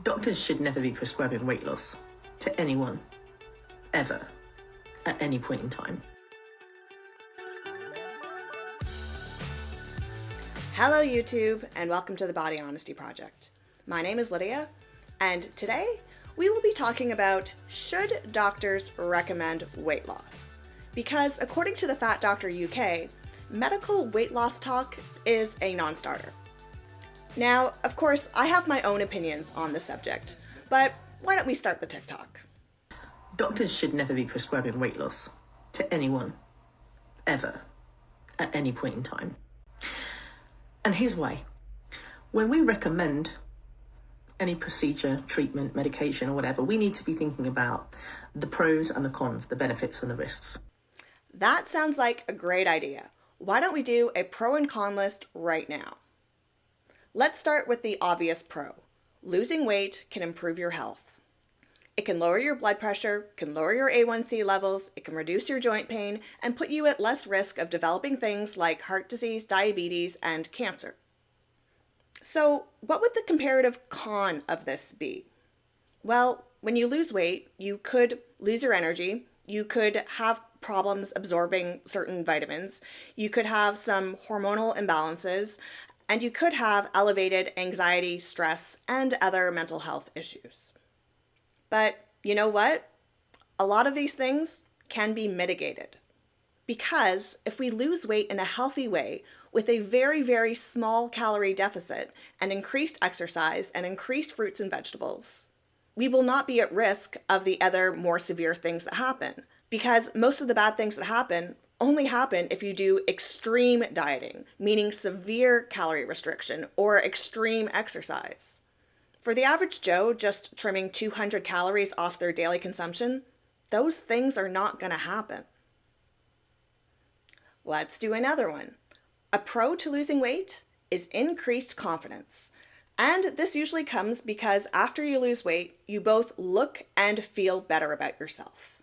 Doctors should never be prescribing weight loss to anyone, ever, at any point in time. Hello YouTube, and welcome to the Body Honesty Project. My name is Lydia, and today we will be talking about should doctors recommend weight loss? Because according to the FatDoctorUK, medical weight loss talk is a non-starter. Now, of course, I have my own opinions on the subject, but why don't we start the TikTok? Doctors should never be prescribing weight loss to anyone, ever, at any point in time. And here's why. When we recommend any procedure, treatment, medication, or whatever, we need to be thinking about the pros and the cons, the benefits and the risks. That sounds like a great idea. Why don't we do a pro and con list right now? Let's start with the obvious pro. Losing weight can improve your health. It can lower your blood pressure, can lower your A1C levels, it can reduce your joint pain, and put you at less risk of developing things like heart disease, diabetes, and cancer. So, what would the comparative con of this be? Well, when you lose weight, you could lose your energy, you could have problems absorbing certain vitamins, you could have some hormonal imbalances, and you could have elevated anxiety, stress, and other mental health issues. But you know what? A lot of these things can be mitigated. Because if we lose weight in a healthy way with a very, very small calorie deficit and increased exercise and increased fruits and vegetables, we will not be at risk of the other more severe things that happen. Because most of the bad things that happen only happen if you do extreme dieting, meaning severe calorie restriction or extreme exercise. For the average Joe just trimming 200 calories off their daily consumption, those things are not going to happen. Let's do another one. A pro to losing weight is increased confidence. And this usually comes because after you lose weight, you both look and feel better about yourself.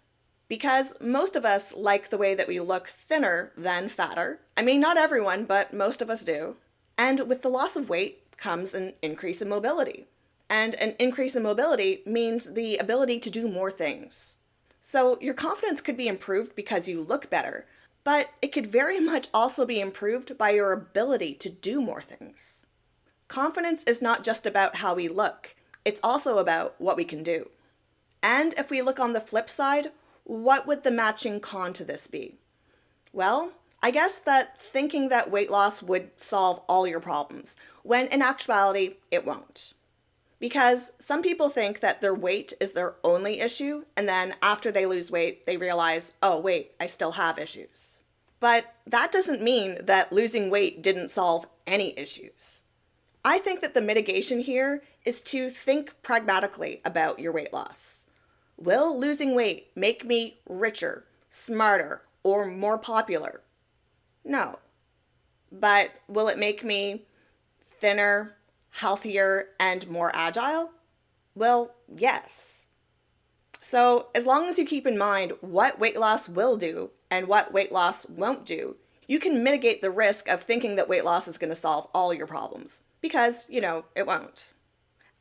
Because most of us like the way that we look thinner than fatter. I mean, not everyone, but most of us do. And with the loss of weight comes an increase in mobility. And an increase in mobility means the ability to do more things. So your confidence could be improved because you look better, but it could very much also be improved by your ability to do more things. Confidence is not just about how we look, it's also about what we can do. And if we look on the flip side, what would the matching con to this be? Well, I guess that thinking that weight loss would solve all your problems, when in actuality, it won't. Because some people think that their weight is their only issue, and then after they lose weight, they realize, oh wait, I still have issues. But that doesn't mean that losing weight didn't solve any issues. I think that the mitigation here is to think pragmatically about your weight loss. Will losing weight make me richer, smarter, or more popular? No. But will it make me thinner, healthier, and more agile? Well, yes. So as long as you keep in mind what weight loss will do and what weight loss won't do, you can mitigate the risk of thinking that weight loss is going to solve all your problems. Because, it won't.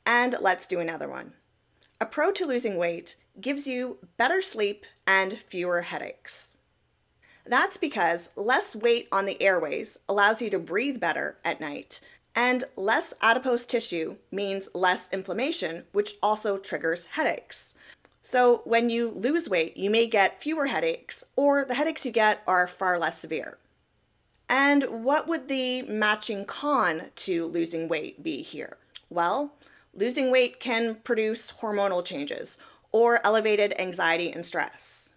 And let's do another one. A pro to losing weight gives you better sleep and fewer headaches. That's because less weight on the airways allows you to breathe better at night, and less adipose tissue means less inflammation, which also triggers headaches. So when you lose weight, you may get fewer headaches, or the headaches you get are far less severe. And what would the matching con to losing weight be here? Well, losing weight can produce hormonal changes or elevated anxiety and stress.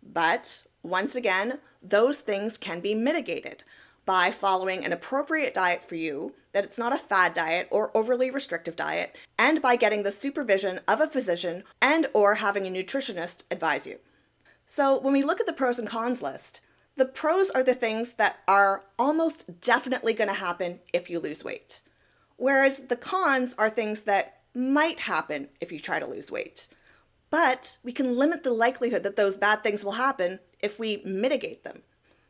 But once again, those things can be mitigated by following an appropriate diet for you, that it's not a fad diet or overly restrictive diet, and by getting the supervision of a physician and or having a nutritionist advise you. So when we look at the pros and cons list, the pros are the things that are almost definitely going to happen if you lose weight, whereas the cons are things that might happen if you try to lose weight. But we can limit the likelihood that those bad things will happen if we mitigate them.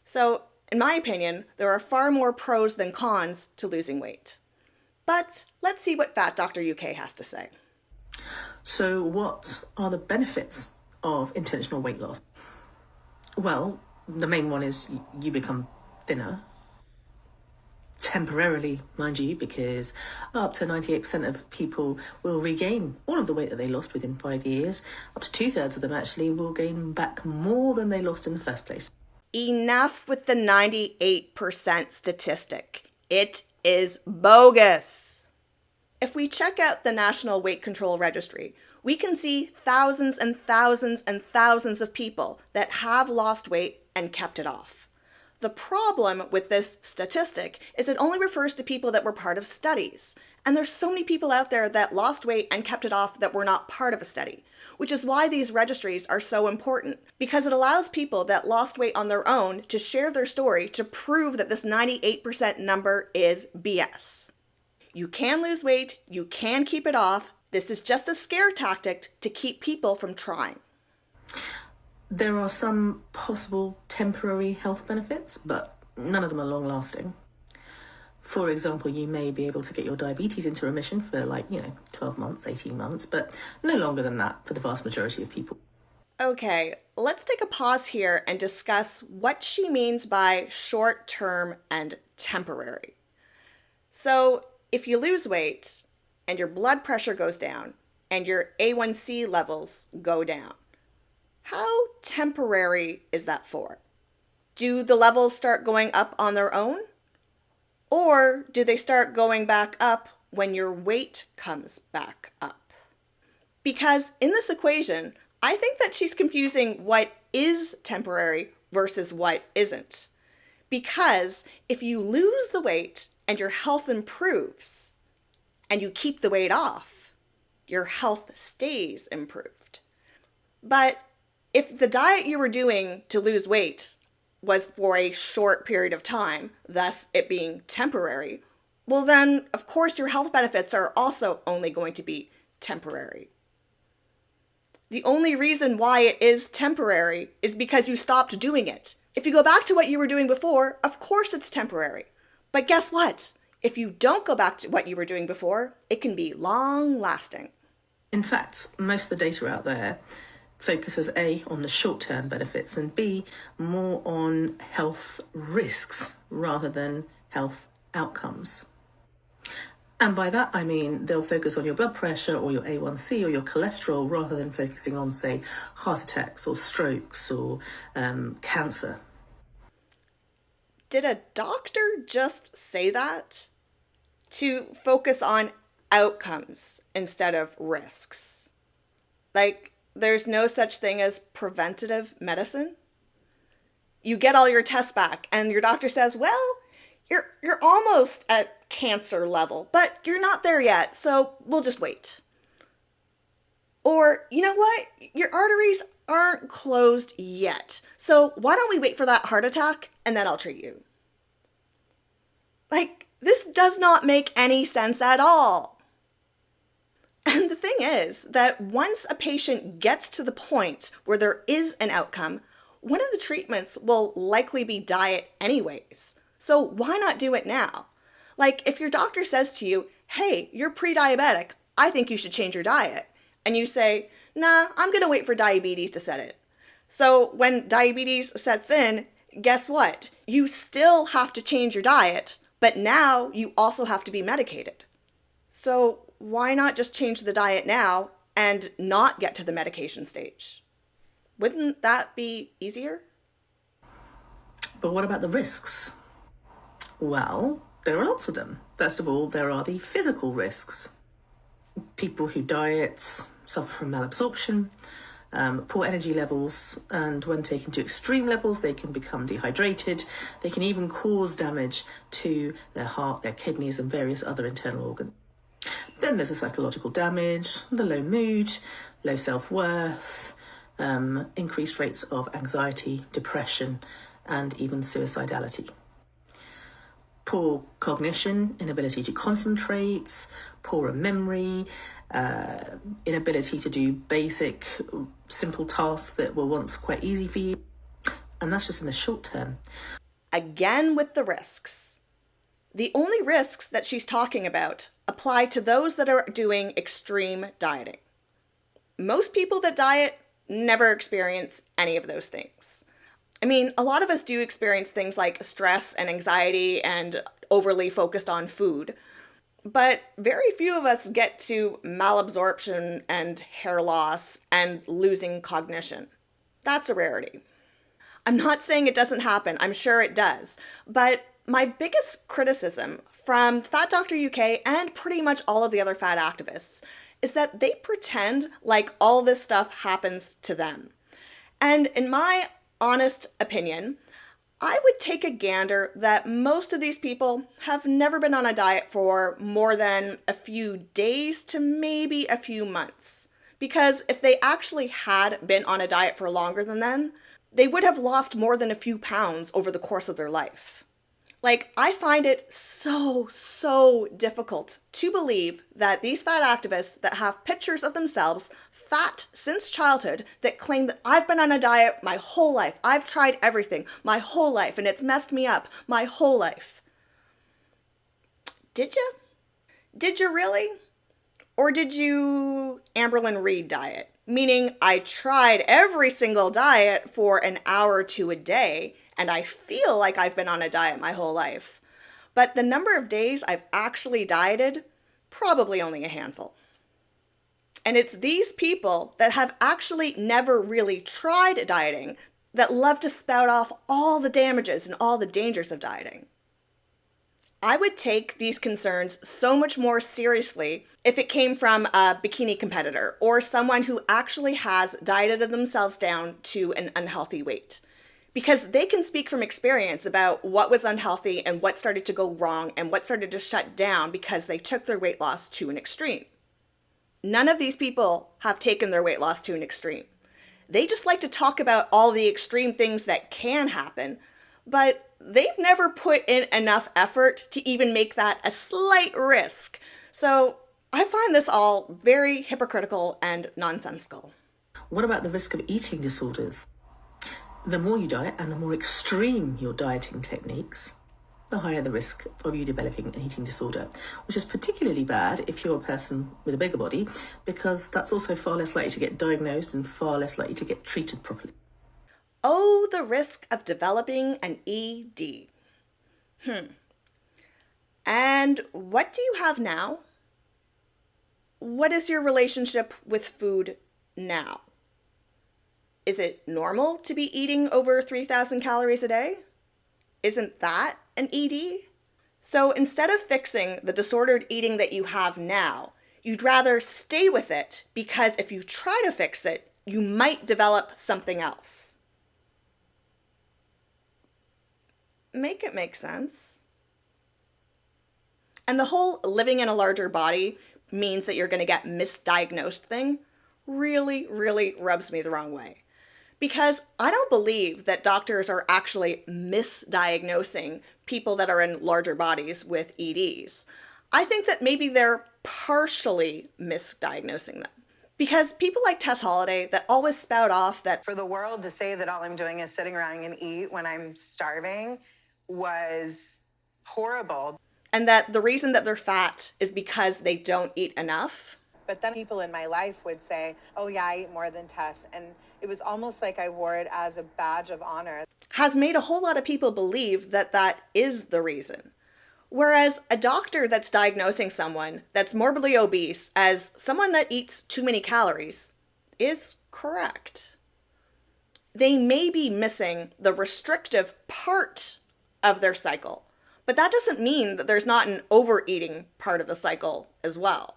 So, in my opinion, there are far more pros than cons to losing weight. But let's see what FatDoctorUK has to say. So what are the benefits of intentional weight loss? Well, the main one is you become thinner. Temporarily, mind you, because up to 98% of people will regain all of the weight that they lost within 5 years. Up to 2/3 of them actually will gain back more than they lost in the first place. Enough with the 98% statistic. It is bogus. If we check out the National Weight Control Registry, we can see thousands and thousands and thousands of people that have lost weight and kept it off. The problem with this statistic is it only refers to people that were part of studies. And there's so many people out there that lost weight and kept it off that were not part of a study, which is why these registries are so important, because it allows people that lost weight on their own to share their story to prove that this 98% number is BS. You can lose weight, you can keep it off. This is just a scare tactic to keep people from trying. There are some possible temporary health benefits, but none of them are long-lasting. For example, you may be able to get your diabetes into remission for 12 months, 18 months, but no longer than that for the vast majority of people. Okay, let's take a pause here and discuss what she means by short-term and temporary. So, if you lose weight and your blood pressure goes down and your A1C levels go down, how temporary is that for? Do the levels start going up on their own? Or do they start going back up when your weight comes back up? Because in this equation, I think that she's confusing what is temporary versus what isn't. Because if you lose the weight and your health improves, and you keep the weight off, your health stays improved. But if the diet you were doing to lose weight was for a short period of time, thus it being temporary, well then, of course, your health benefits are also only going to be temporary. The only reason why it is temporary is because you stopped doing it. If you go back to what you were doing before, of course it's temporary. But guess what? If you don't go back to what you were doing before, it can be long-lasting. In fact, most of the data out there focuses A, on the short-term benefits, and B, more on health risks rather than health outcomes. And by that I mean they'll focus on your blood pressure or your A1C or your cholesterol rather than focusing on, say, heart attacks or strokes or cancer. Did a doctor just say that? To focus on outcomes instead of risks? Like, there's no such thing as preventative medicine? You get all your tests back and your doctor says, well, you're almost at cancer level, but you're not there yet, so we'll just wait. Or, you know what? Your arteries aren't closed yet, so why don't we wait for that heart attack and then I'll treat you? Like, this does not make any sense at all. And the thing is that once a patient gets to the point where there is an outcome, one of the treatments will likely be diet anyways. So why not do it now? Like, if your doctor says to you, hey, you're pre-diabetic, I think you should change your diet. And you say, nah, I'm going to wait for diabetes to set in. So when diabetes sets in, guess what? You still have to change your diet, but now you also have to be medicated. So why not just change the diet now and not get to the medication stage? Wouldn't that be easier? But what about the risks? Well, there are lots of them. First of all, there are the physical risks. People who diet suffer from malabsorption, poor energy levels, and when taken to extreme levels, they can become dehydrated. They can even cause damage to their heart, their kidneys, and various other internal organs. Then there's the psychological damage, the low mood, low self-worth, increased rates of anxiety, depression, and even suicidality. Poor cognition, inability to concentrate, poorer memory, inability to do basic, simple tasks that were once quite easy for you. And that's just in the short term. Again with the risks. The only risks that she's talking about apply to those that are doing extreme dieting. most people that diet never experience any of those things. I mean, a lot of us do experience things like stress and anxiety and overly focused on food, but very few of us get to malabsorption and hair loss and losing cognition. That's a rarity. I'm not saying it doesn't happen, I'm sure it does, but my biggest criticism from FatDoctorUK and pretty much all of the other fat activists is that they pretend like all this stuff happens to them. And in my honest opinion, I would take a gander that most of these people have never been on a diet for more than a few days to maybe a few months. Because if they actually had been on a diet for longer than then, they would have lost more than a few pounds over the course of their life. Like, I find it so difficult to believe that these fat activists that have pictures of themselves fat since childhood that claim that I've been on a diet my whole life, I've tried everything my whole life, and it's messed me up my whole life. Did you? Did you really? Or did you Amberlyn Reed diet? Meaning I tried every single diet for an hour or two a day, and I feel like I've been on a diet my whole life. But the number of days I've actually dieted, probably only a handful. And it's these people that have actually never really tried dieting that love to spout off all the damages and all the dangers of dieting. I would take these concerns so much more seriously if it came from a bikini competitor or someone who actually has dieted themselves down to an unhealthy weight. Because they can speak from experience about what was unhealthy and what started to go wrong and what started to shut down because they took their weight loss to an extreme. None of these people have taken their weight loss to an extreme. They just like to talk about all the extreme things that can happen, but they've never put in enough effort to even make that a slight risk. So I find this all very hypocritical and nonsensical. What about the risk of eating disorders? The more you diet and the more extreme your dieting techniques, the higher the risk of you developing an eating disorder, which is particularly bad if you're a person with a bigger body, because that's also far less likely to get diagnosed and far less likely to get treated properly. Oh, the risk of developing an ED. And what do you have now? What is your relationship with food now? Is it normal to be eating over 3,000 calories a day? Isn't that an ED? So instead of fixing the disordered eating that you have now, you'd rather stay with it because if you try to fix it, you might develop something else. Make it make sense. And the whole living in a larger body means that you're going to get misdiagnosed thing really rubs me the wrong way. Because I don't believe that doctors are actually misdiagnosing people that are in larger bodies with EDs. I think that maybe they're partially misdiagnosing them. Because people like Tess Holliday that always spout off that for the world to say that all I'm doing is sitting around and eat when I'm starving was horrible. And that the reason that they're fat is because they don't eat enough. But then people in my life would say, oh yeah, I eat more than Tess. And it was almost like I wore it as a badge of honor. Has made a whole lot of people believe that that is the reason. Whereas a doctor that's diagnosing someone that's morbidly obese as someone that eats too many calories is correct. They may be missing the restrictive part of their cycle, but that doesn't mean that there's not an overeating part of the cycle as well.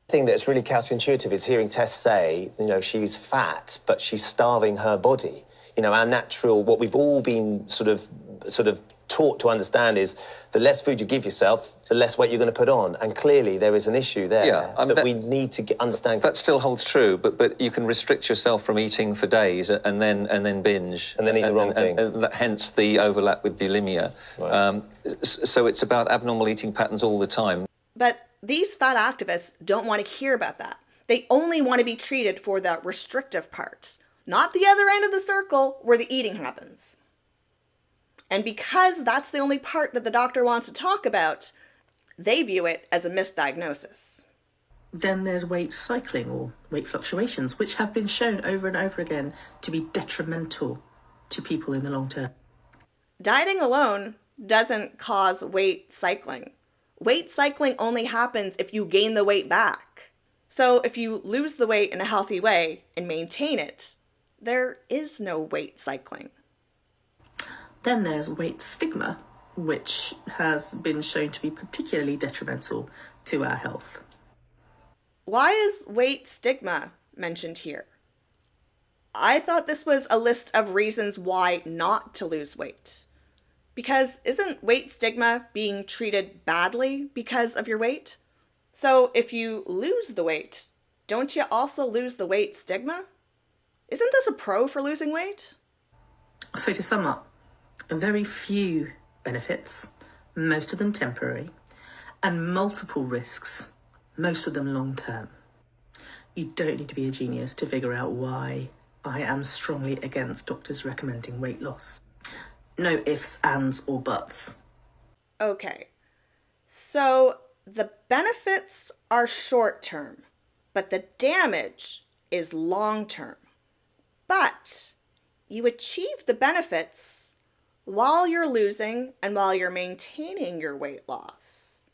The thing that's really counterintuitive is hearing Tess say, she's fat, but she's starving her body. Our natural, what we've all been sort of taught to understand is the less food you give yourself, the less weight you're going to put on. And clearly there is an issue there that we need to understand. That still holds true, but you can restrict yourself from eating for days and then binge. And then eat the wrong thing. And hence the overlap with bulimia. Right. So it's about abnormal eating patterns all the time. But these fat activists don't want to hear about that. They only want to be treated for the restrictive part, not the other end of the circle where the eating happens. And because that's the only part that the doctor wants to talk about, they view it as a misdiagnosis. Then there's weight cycling or weight fluctuations, which have been shown over and over again to be detrimental to people in the long term. Dieting alone doesn't cause weight cycling. Weight cycling only happens if you gain the weight back. So if you lose the weight in a healthy way and maintain it, there is no weight cycling. Then there's weight stigma, which has been shown to be particularly detrimental to our health. Why is weight stigma mentioned here? I thought this was a list of reasons why not to lose weight. Because isn't weight stigma being treated badly because of your weight? So if you lose the weight, don't you also lose the weight stigma? Isn't this a pro for losing weight? So to sum up, very few benefits, most of them temporary, and multiple risks, most of them long term. You don't need to be a genius to figure out why I am strongly against doctors recommending weight loss. No ifs, ands, or buts. Okay, so the benefits are short term, but the damage is long term. But you achieve the benefits while you're losing and while you're maintaining your weight loss.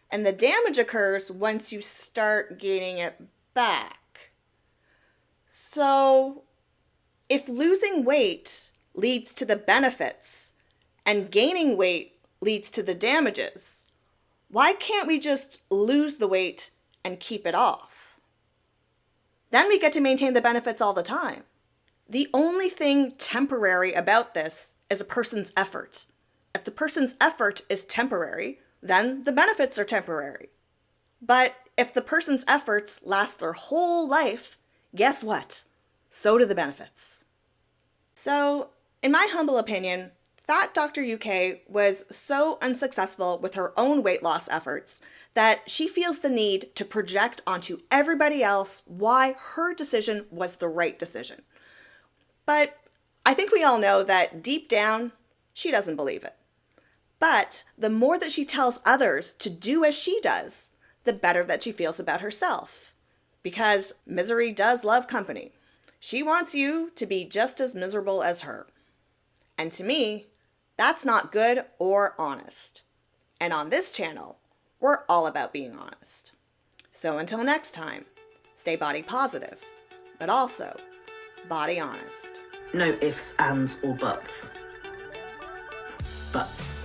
And the damage occurs once you start gaining it back. So if losing weight leads to the benefits and gaining weight leads to the damages, why can't we just lose the weight and keep it off? Then we get to maintain the benefits all the time. The only thing temporary about this is a person's effort. If the person's effort is temporary, then the benefits are temporary. But if the person's efforts last their whole life, guess what? So do the benefits. So, in my humble opinion, FatDoctorUK was so unsuccessful with her own weight loss efforts that she feels the need to project onto everybody else why her decision was the right decision. But I think we all know that deep down, she doesn't believe it. But the more that she tells others to do as she does, the better that she feels about herself. Because misery does love company. She wants you to be just as miserable as her. And to me, that's not good or honest. And on this channel, we're all about being honest. So until next time, stay body positive, but also body honest. No ifs, ands, or buts. Buts.